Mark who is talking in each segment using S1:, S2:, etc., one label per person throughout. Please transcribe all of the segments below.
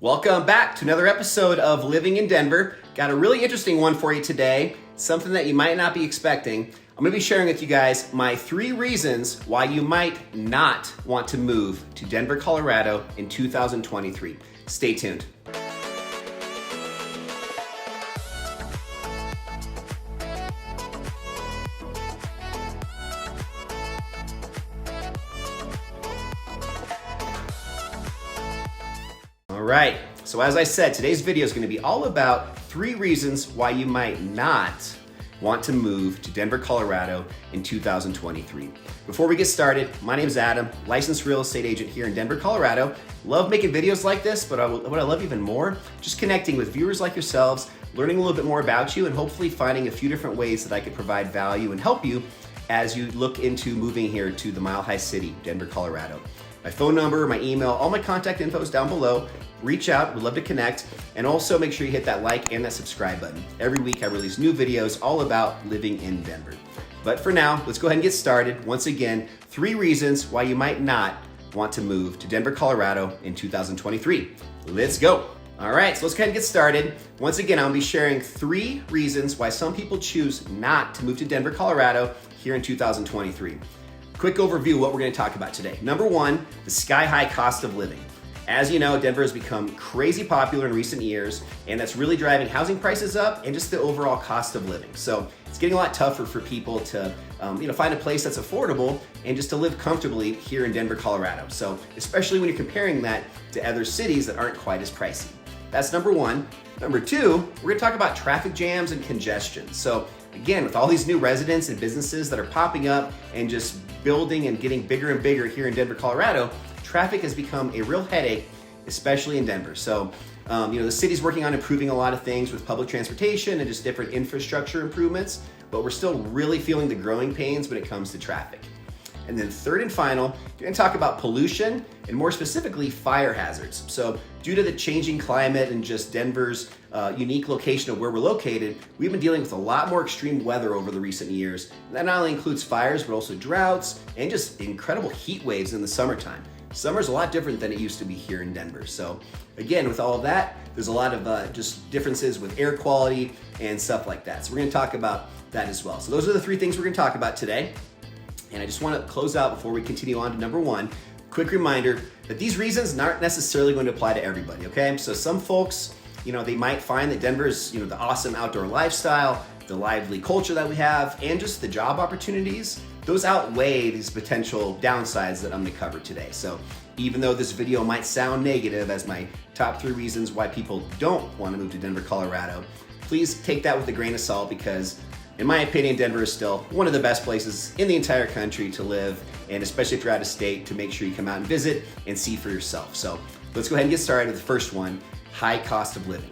S1: Welcome back to another episode of Living in Denver. Got a really interesting one for you today, something that you might not be expecting. I'm going to be sharing with you guys my 3 reasons why you might not want to move to Denver, Colorado in 2023. Stay tuned. All right, so as I said, today's video is going to be all about 3 reasons why you might not want to move to Denver, Colorado in 2023. Before we get started, my name is Adam, licensed real estate agent here in Denver, Colorado. Love making videos like this, but what I love even more, just connecting with viewers like yourselves, learning a little bit more about you, and hopefully finding a few different ways that I could provide value and help you as you look into moving here to the Mile High City, Denver, Colorado. My phone number, my email, all my contact info is down below. Reach out, we'd love to connect, and also make sure you hit that like and that subscribe button. Every week I release new videos all about living in Denver. But for now, let's go ahead and get started. Once again, 3 reasons why you might not want to move to Denver, Colorado in 2023. Let's go. All right, so let's go ahead and get started. Once again, I'll be sharing 3 reasons why some people choose not to move to Denver, Colorado here in 2023. Quick overview of what we're going to talk about today. Number 1, the sky-high cost of living. As you know, Denver has become crazy popular in recent years, and that's really driving housing prices up and just the overall cost of living. So it's getting a lot tougher for people to find a place that's affordable and just to live comfortably here in Denver, Colorado. So especially when you're comparing that to other cities that aren't quite as pricey. That's number 1. Number 2, we're going to talk about traffic jams and congestion. So again, with all these new residents and businesses that are popping up and just building and getting bigger and bigger here in Denver, Colorado, traffic has become a real headache, especially in Denver. So, the city's working on improving a lot of things with public transportation and just different infrastructure improvements, but we're still really feeling the growing pains when it comes to traffic. And then third and final, we're going to talk about pollution and more specifically fire hazards. So due to the changing climate and just Denver's unique location of where we're located, we've been dealing with a lot more extreme weather over the recent years. And that not only includes fires, but also droughts and just incredible heat waves in the summertime. Summer's a lot different than it used to be here in Denver. So again, with all of that, there's a lot of just differences with air quality and stuff like that. So we're going to talk about that as well. So those are the 3 things we're going to talk about today. And I just want to close out before we continue on to number 1. Quick reminder that these reasons aren't necessarily going to apply to everybody, okay? So some folks, they might find that Denver's, the awesome outdoor lifestyle, the lively culture that we have, and just the job opportunities, those outweigh these potential downsides that I'm going to cover today. So even though this video might sound negative as my top 3 reasons why people don't want to move to Denver, Colorado, please take that with a grain of salt because in my opinion, Denver is still one of the best places in the entire country to live, and especially if you're out of state, to make sure you come out and visit and see for yourself. So let's go ahead and get started with the first one, high cost of living.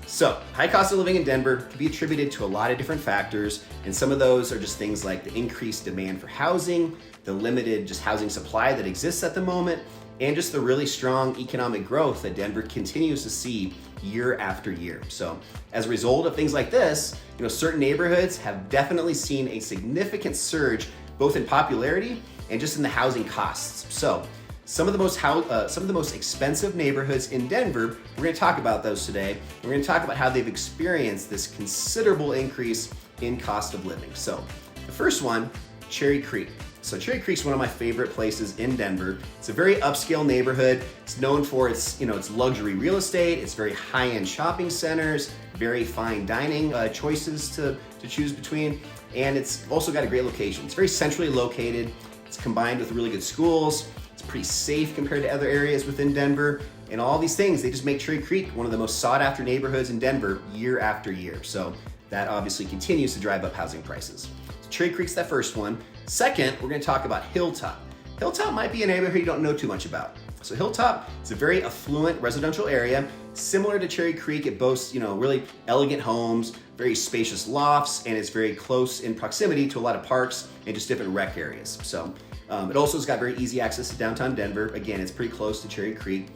S1: So high cost of living in Denver can be attributed to a lot of different factors, and some of those are just things like the increased demand for housing, the limited just housing supply that exists at the moment, and just the really strong economic growth that Denver continues to see year after year. So as a result of things like this, certain neighborhoods have definitely seen a significant surge both in popularity and just in the housing costs. So some of the most expensive neighborhoods in Denver, we're going to talk about those today. We're going to talk about how they've experienced this considerable increase in cost of living. So the first one, Cherry Creek. So Cherry Creek's one of my favorite places in Denver. It's a very upscale neighborhood. It's known for its luxury real estate, its very high-end shopping centers, very fine dining choices to choose between, and it's also got a great location. It's very centrally located. It's combined with really good schools. It's pretty safe compared to other areas within Denver, and all these things, they just make Cherry Creek one of the most sought-after neighborhoods in Denver year after year. So that obviously continues to drive up housing prices. So Cherry Creek's that first one. Second, we're going to talk about HILLTOP. HILLTOP might be a neighborhood you don't know too much about. So HILLTOP is a very affluent residential area. Similar to Cherry Creek, it boasts, really elegant homes, very spacious lofts, and it's very close in proximity to a lot of parks and just different rec areas. So it also has got very easy access to downtown Denver. Again, it's pretty close to Cherry Creek.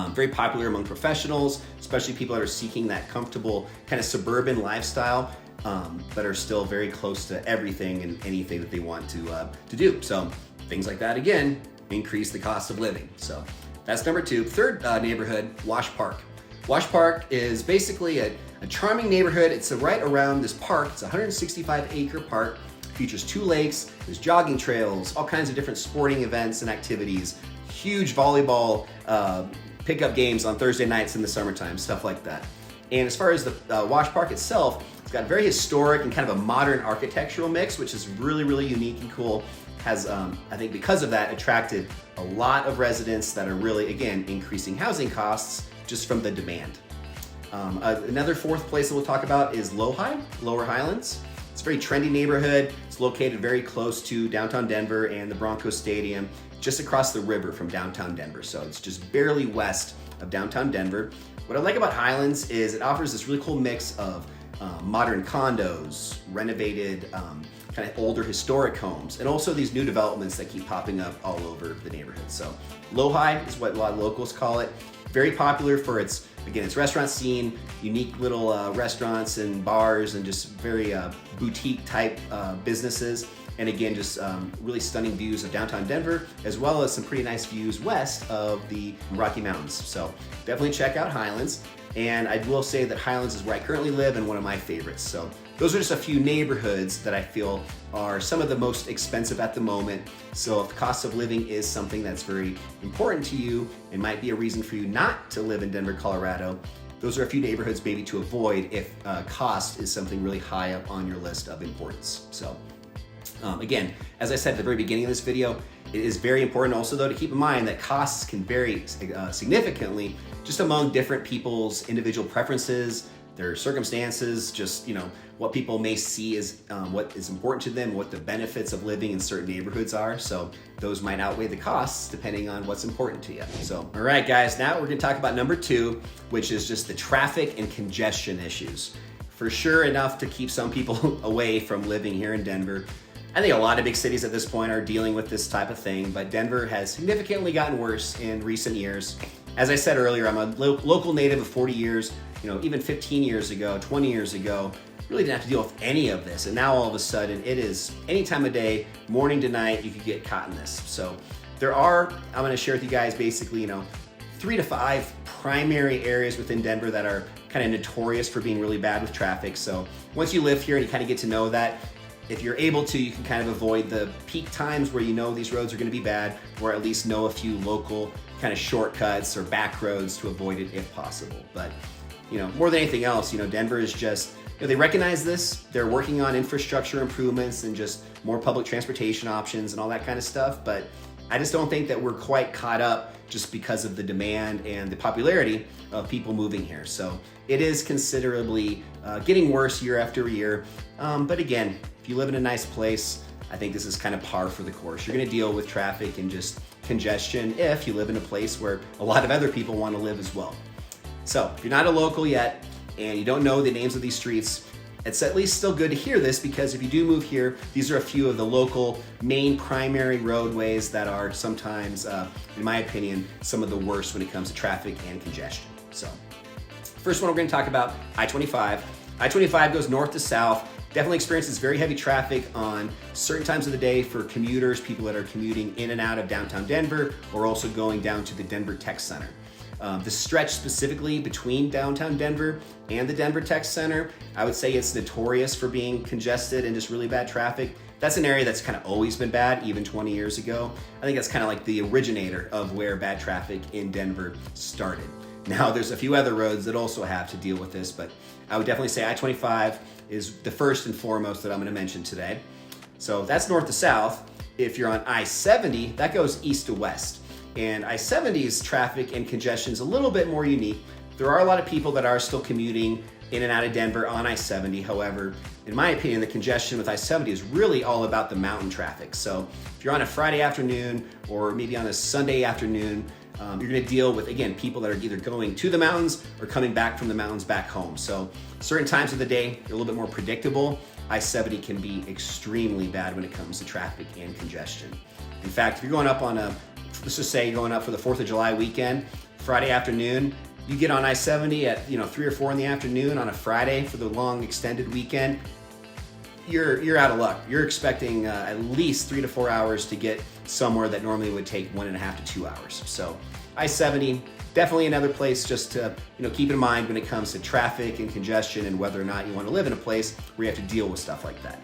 S1: Very popular among professionals, especially people that are seeking that comfortable kind of suburban lifestyle. But are still very close to everything and anything that they want to do. So things like that, again, increase the cost of living. So That's number 2. Third neighborhood, Wash Park. Wash Park is basically a charming neighborhood. It's right around this park. It's a 165-acre park. Features 2 lakes, there's jogging trails, all kinds of different sporting events and activities, huge volleyball pickup games on Thursday nights in the summertime, stuff like that. And as far as the Wash Park itself, it's got very historic and kind of a modern architectural mix, which is really, really unique and cool. Has, I think because of that, attracted a lot of residents that are really, again, increasing housing costs just from the demand. Another 4th place that we'll talk about is LOHI, Lower Highlands. It's a very trendy neighborhood. It's located very close to downtown Denver and the Broncos Stadium, just across the river from downtown Denver. So it's just barely west of downtown Denver. What I like about Highlands is it offers this really cool mix of modern condos, renovated kind of older historic homes, and also these new developments that keep popping up all over the neighborhood. So LOHI is what a lot of locals call it. Very popular for its restaurant scene, unique little restaurants and bars and just very boutique type businesses. And again, just really stunning views of downtown Denver, as well as some pretty nice views west of the Rocky Mountains. So definitely check out Highlands. And I will say that Highlands is where I currently live and one of my favorites. So those are just a few neighborhoods that I feel are some of the most expensive at the moment. So if the cost of living is something that's very important to you and might be a reason for you not to live in Denver, Colorado, those are a few neighborhoods maybe to avoid if cost is something really high up on your list of importance. So again, as I said at the very beginning of this video, it is very important also though to keep in mind that costs can vary significantly just among different people's individual preferences, their circumstances, just what people may see as what is important to them, what the benefits of living in certain neighborhoods are. So those might outweigh the costs depending on what's important to you. So, all right guys, now we're gonna talk about number 2, which is just the traffic and congestion issues. For sure enough to keep some people away from living here in Denver. I think a lot of big cities at this point are dealing with this type of thing, but Denver has significantly gotten worse in recent years. As I said earlier, I'm a local native of 40 years, even 15 years ago, 20 years ago, really didn't have to deal with any of this. And now all of a sudden it is any time of day, morning to night, you could get caught in this. So I'm gonna share with you guys basically, 3 to 5 primary areas within Denver that are kind of notorious for being really bad with traffic. So once you live here and you kind of get to know that, if you're able to, you can kind of avoid the peak times where these roads are gonna be bad, or at least know a few local kind of shortcuts or back roads to avoid it if possible. But more than anything else, Denver is just, they recognize this. They're working on infrastructure improvements and just more public transportation options and all that kind of stuff. But I just don't think that we're quite caught up just because of the demand and the popularity of people moving here. So it is considerably getting worse year after year. But again, if you live in a nice place, I think this is kind of par for the course. You're gonna deal with traffic and just congestion if you live in a place where a lot of other people want to live as well. So if you're not a local yet and you don't know the names of these streets, it's at least still good to hear this, because if you do move here, these are a few of the local main primary roadways that are sometimes, in my opinion, some of the worst when it comes to traffic and congestion. So first one we're going to talk about, I-25. I-25 goes north to south. Definitely experiences very heavy traffic on certain times of the day for commuters, people that are commuting in and out of downtown Denver, or also going down to the Denver Tech Center. The stretch specifically between downtown Denver and the Denver Tech Center, I would say it's notorious for being congested and just really bad traffic. That's an area that's kind of always been bad, even 20 years ago. I think that's kind of like the originator of where bad traffic in Denver started. Now, there's a few other roads that also have to deal with this, but I would definitely say I-25 is the first and foremost that I'm gonna mention today. So that's north to south. If you're on I-70, that goes east to west. And I-70's traffic and congestion is a little bit more unique. There are a lot of people that are still commuting in and out of Denver on I-70. However, in my opinion, the congestion with I-70 is really all about the mountain traffic. So if you're on a Friday afternoon or maybe on a Sunday afternoon, you're gonna deal with, again, people that are either going to the mountains or coming back from the mountains back home. So certain times of the day, they're a little bit more predictable. I-70 can be extremely bad when it comes to traffic and congestion. In fact, if you're going up on let's just say you're going up for the 4th of July weekend, Friday afternoon, you get on I-70 at 3 or 4 in the afternoon on a Friday for the long extended weekend, you're out of luck. You're expecting at least 3 to 4 hours to get somewhere that normally would take 1.5 to 2 hours. So I-70, definitely another place just to keep in mind when it comes to traffic and congestion and whether or not you want to live in a place where you have to deal with stuff like that.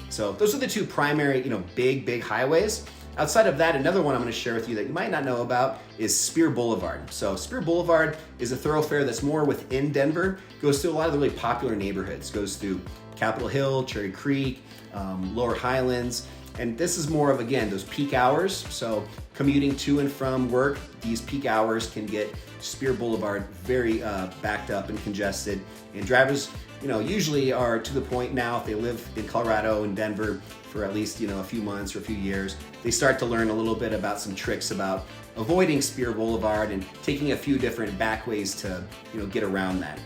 S1: So those are the two primary, big highways. Outside of that, another one I'm going to share with you that you might not know about is Spear Boulevard. So Spear Boulevard is a thoroughfare that's more within Denver, goes through a lot of the really popular neighborhoods, goes through Capitol Hill, Cherry Creek, Lower Highlands, and this is more of, again, those peak hours. So commuting to and from work, these peak hours can get Spear Boulevard very backed up and congested, and drivers usually are to the point now, if they live in Colorado and Denver for at least a few months or a few years, they start to learn a little bit about some tricks about avoiding Spear Boulevard and taking a few different back ways to get around that.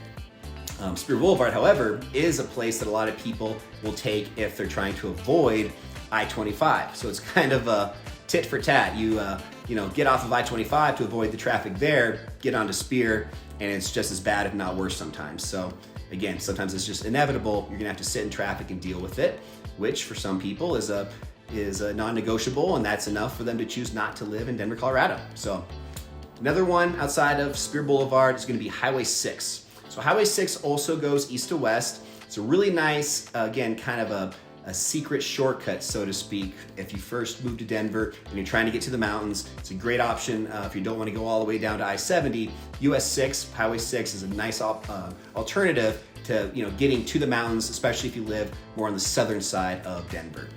S1: Spear Boulevard, however, is a place that a lot of people will take if they're trying to avoid I-25. So it's kind of a tit for tat. You get off of I-25 to avoid the traffic there, get onto Spear, and it's just as bad, if not worse sometimes. So again, sometimes it's just inevitable. You're gonna have to sit in traffic and deal with it, which for some people is a non-negotiable, and that's enough for them to choose not to live in Denver, Colorado. So another one outside of Spear Boulevard is gonna be Highway 6. So Highway 6 also goes east to west. It's a really nice, again, kind of a secret shortcut, so to speak. If you first move to Denver and you're trying to get to the mountains, it's a great option. If you don't want to go all the way down to I-70, US 6, Highway 6 is a nice alternative to getting to the mountains, especially if you live more on the southern side of Denver.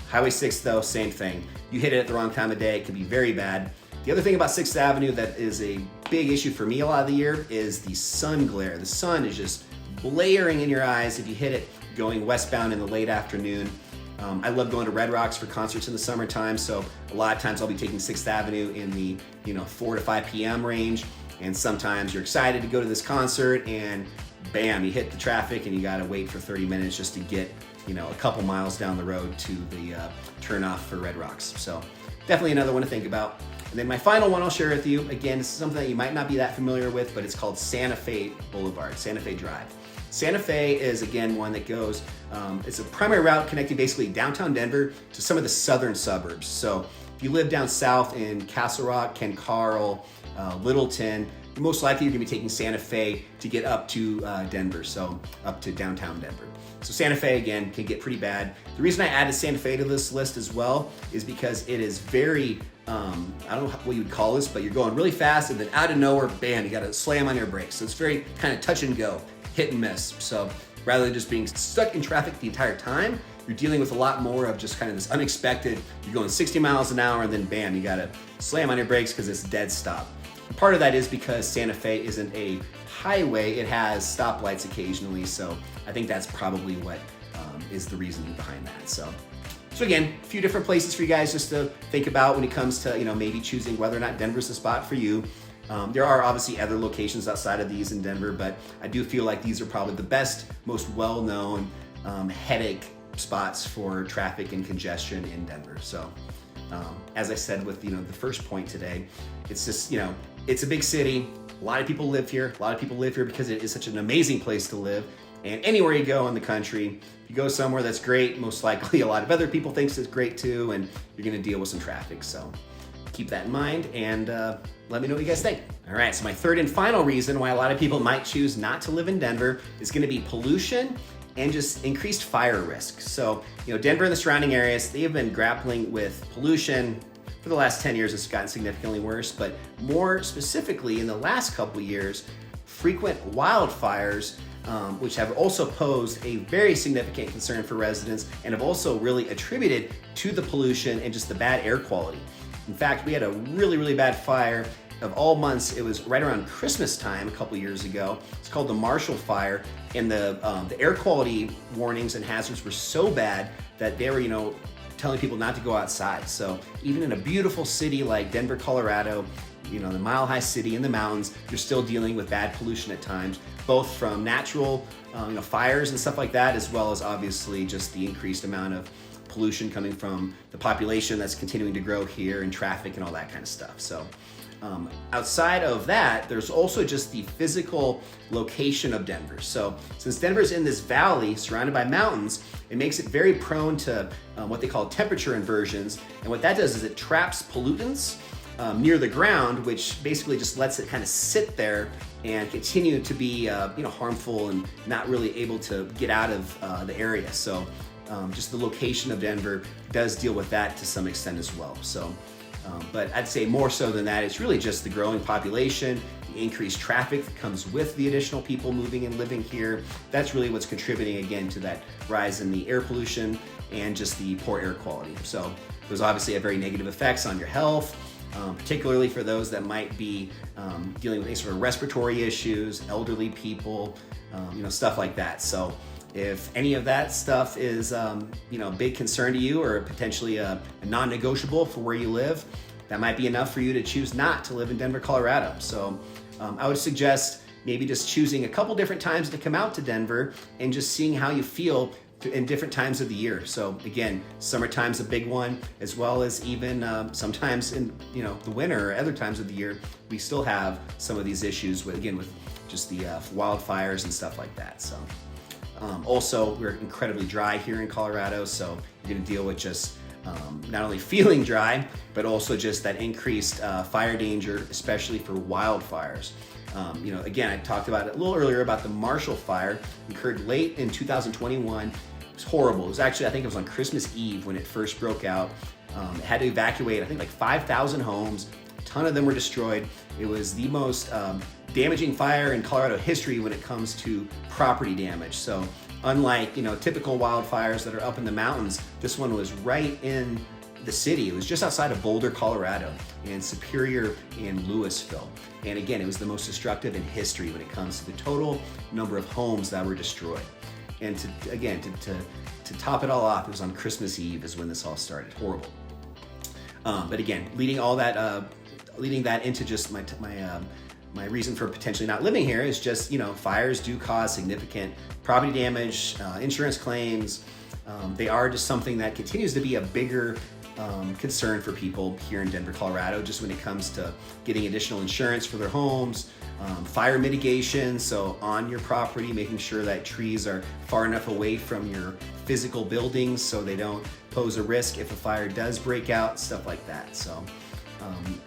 S1: Highway 6 though, same thing. You hit it at the wrong time of day, it can be very bad. The other thing about 6th Avenue that is a big issue for me a lot of the year is the sun glare. The sun is just blaring in your eyes if you hit it going westbound in the late afternoon. I love going to Red Rocks for concerts in the summertime, so a lot of times I'll be taking 6th Avenue in the 4 to 5 p.m. range, and sometimes you're excited to go to this concert and bam, you hit the traffic and you gotta wait for 30 minutes just to get a couple miles down the road to the turnoff for Red Rocks. So definitely another one to think about. And then my final one I'll share with you, again, this is something that you might not be that familiar with, but it's called Santa Fe Boulevard, Santa Fe Drive. Santa Fe is, again, one that goes, it's a primary route connecting basically downtown Denver to some of the southern suburbs. So if you live down south in Castle Rock, Ken Carl, Littleton, most likely you're gonna be taking Santa Fe to get up to Denver, so up to downtown Denver. So Santa Fe, again, can get pretty bad. The reason I added Santa Fe to this list as well is because it is very, I don't know what you would call this, but you're going really fast and then out of nowhere, bam, you gotta slam on your brakes. So it's very kind of touch and go, hit and miss. So rather than just being stuck in traffic the entire time, you're dealing with a lot more of just kind of this unexpected, you're going 60 miles an hour and then bam, you gotta slam on your brakes because it's dead stop. And part of that is because Santa Fe isn't a highway, it has stoplights occasionally, so I think that's probably what is the reasoning behind that. So again, a few different places for you guys just to think about when it comes to maybe choosing whether or not Denver's the spot for you. There are obviously other locations outside of these in Denver, but I do feel like these are probably the best, most well-known headache spots for traffic and congestion in Denver. So as I said with the first point today, it's just it's a big city. A lot of people live here. A lot of people live here because it is such an amazing place to live. And anywhere you go in the country, if you go somewhere that's great, most likely a lot of other people think it's great too, and you're gonna deal with some traffic. So keep that in mind and let me know what you guys think. All right, so my third and final reason why a lot of people might choose not to live in Denver is gonna be pollution and just increased fire risk. So, Denver and the surrounding areas, they have been grappling with pollution for the last 10 years. It's gotten significantly worse, but more specifically in the last couple years, frequent wildfires, which have also posed a very significant concern for residents and have also really attributed to the pollution and just the bad air quality. In fact, we had a really, really bad fire of all months. It was right around Christmas time a couple years ago. It's called the Marshall Fire, and the air quality warnings and hazards were so bad that they were, telling people not to go outside. So even in a beautiful city like Denver, Colorado, the mile-high city in the mountains, you're still dealing with bad pollution at times, both from natural, fires and stuff like that, as well as obviously just the increased amount of pollution coming from the population that's continuing to grow here and traffic and all that kind of stuff. So outside of that, there's also just the physical location of Denver. So since Denver's in this valley surrounded by mountains, it makes it very prone to what they call temperature inversions. And what that does is it traps pollutants near the ground, which basically just lets it kind of sit there and continue to be harmful and not really able to get out of the area. So just the location of Denver does deal with that to some extent as well. So, but I'd say more so than that, it's really just the growing population, the increased traffic that comes with the additional people moving and living here. That's really what's contributing again to that rise in the air pollution and just the poor air quality. So there's obviously a very negative effects on your health, particularly for those that might be dealing with any sort of respiratory issues, elderly people, stuff like that. So if any of that stuff is a big concern to you or potentially a non-negotiable for where you live, that might be enough for you to choose not to live in Denver, Colorado. So I would suggest maybe just choosing a couple different times to come out to Denver and just seeing how you feel in different times of the year. So again, summertime's a big one, as well as even sometimes in the winter or other times of the year, we still have some of these issues with just the wildfires and stuff like that. So also, we're incredibly dry here in Colorado, so you're gonna deal with just not only feeling dry, but also just that increased fire danger, especially for wildfires. Again, I talked about it a little earlier about the Marshall Fire, occurred late in 2021. It was horrible. It was actually, I think it was on Christmas Eve when it first broke out. It had to evacuate, I think, like 5,000 homes. A ton of them were destroyed. It was the most damaging fire in Colorado history when it comes to property damage. So unlike typical wildfires that are up in the mountains, this one was right in the city. It was just outside of Boulder, Colorado, and Superior and Louisville. And again, it was the most destructive in history when it comes to the total number of homes that were destroyed. And to top it all off, it was on Christmas Eve is when this all started. Horrible. But again, leading that into just my reason for potentially not living here is just, fires do cause significant property damage, insurance claims. They are just something that continues to be a bigger concern for people here in Denver, Colorado, just when it comes to getting additional insurance for their homes, fire mitigation. So on your property, making sure that trees are far enough away from your physical buildings so they don't pose a risk if a fire does break out, stuff like that. So,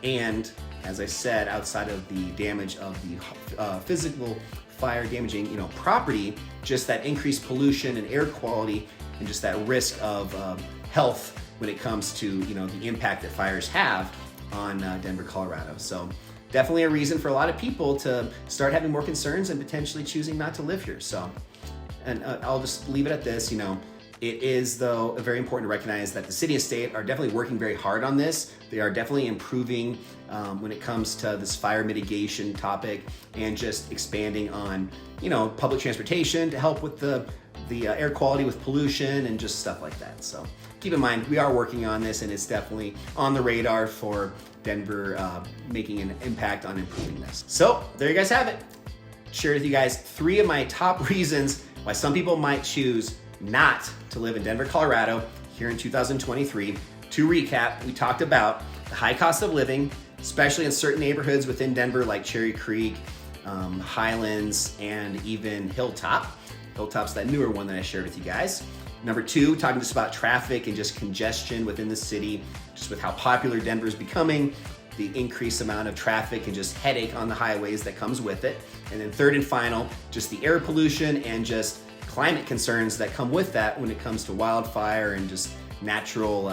S1: and as I said, outside of the damage of the physical fire damaging, property, just that increased pollution and air quality and just that risk of health when it comes to, the impact that fires have on Denver, Colorado. So definitely a reason for a lot of people to start having more concerns and potentially choosing not to live here. So, and I'll just leave it at this, It is, though, very important to recognize that the city and state are definitely working very hard on this. They are definitely improving when it comes to this fire mitigation topic and just expanding on, public transportation to help with the air quality with pollution and just stuff like that. So keep in mind, we are working on this and it's definitely on the radar for Denver making an impact on improving this. So there you guys have it. Shared with you guys 3 of my top reasons why some people might choose not to live in Denver, Colorado here in 2023. To recap, we talked about the high cost of living, especially in certain neighborhoods within Denver like Cherry Creek, Highlands, and even Hilltop. Hilltop's that newer one that I shared with you guys. Number 2, talking just about traffic and just congestion within the city, just with how popular Denver is becoming, the increased amount of traffic and just headache on the highways that comes with it. And then 3rd and final, just the air pollution and just climate concerns that come with that when it comes to wildfire and just natural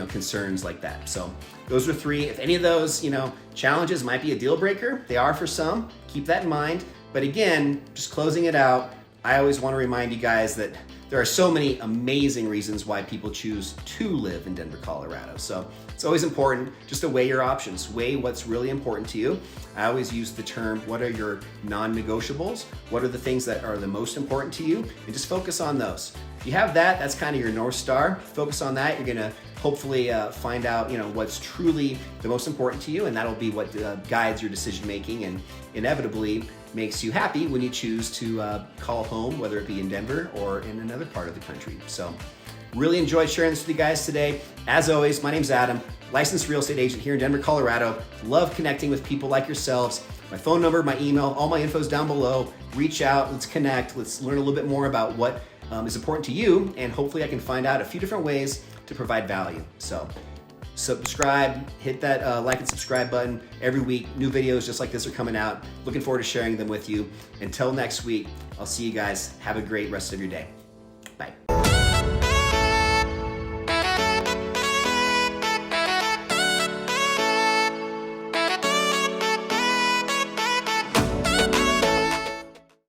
S1: concerns like that. So those are 3. If any of those challenges might be a deal breaker, they are for some, keep that in mind. But again, just closing it out, I always want to remind you guys that there are so many amazing reasons why people choose to live in Denver, Colorado. So it's always important just to weigh your options, weigh what's really important to you. I always use the term, what are your non-negotiables? What are the things that are the most important to you? And just focus on those. If you have that, that's kind of your North Star. Focus on that. You're gonna hopefully find out what's truly the most important to you, and that'll be what guides your decision making and inevitably makes you happy when you choose to call home, whether it be in Denver or in another part of the country. So really enjoyed sharing this with you guys today. As always, my name's Adam, licensed real estate agent here in Denver, Colorado. Love connecting with people like yourselves. My phone number, my email, all my info's down below. Reach out, let's connect, let's learn a little bit more about what is important to you, and hopefully I can find out a few different ways to provide value. So subscribe, hit that like and subscribe button. Every week, new videos just like this are coming out. Looking forward to sharing them with you. Until next week, I'll see you guys. Have a great rest of your day. Bye.